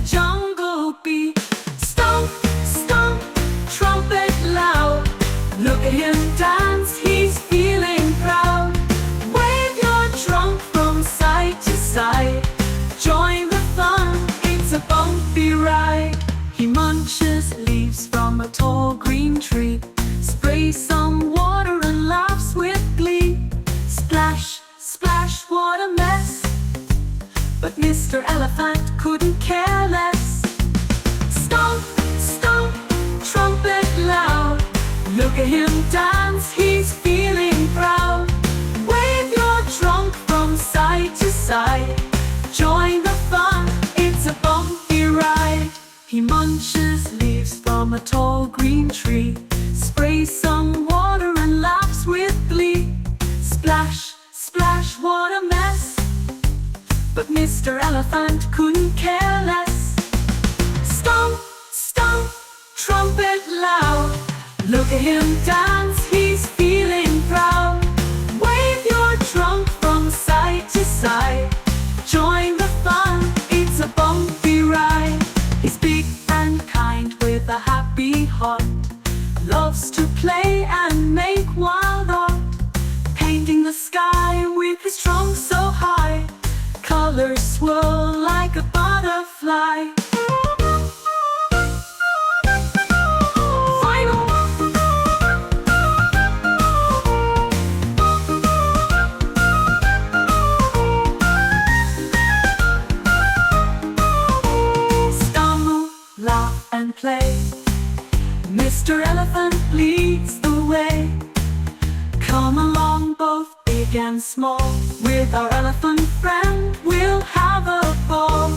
jungle beat. Stomp, stomp, trumpet loud. Look at him dance, he's feeling proud. Wave your trunk from side to side. Join the fun, it's a bumpy ride. He munches leaves from a tall green tree. Sprays some water and laughs with glee. Splash, splash, what a mess. But Mr. Elephant couldn't care less. Stomp, stomp, trumpet loud. Look at him dance, he's feeling proud. Wave your trunk from side to side. Join the fun, it's a bumpy ride. He munches leaves from a tall green tree. Sprays some water and laughs with glee. Splash, splash, what a mess. But Mr. Elephant couldn't care less. Stomp, stomp, trumpet loud. Look at him dance, he's feeling proud. Wave your trunk from side to side. Join the fun, it's a bumpy ride. He's big and kind with a happy heart. Loves to play and make wild art. Painting the sky with his trunk so high. Colors swirl like a butterfly. Final. Stumble, laugh and play. Mr. Elephant leads the way. Come along, both big and small. With our elephant friend, we'll have a ball.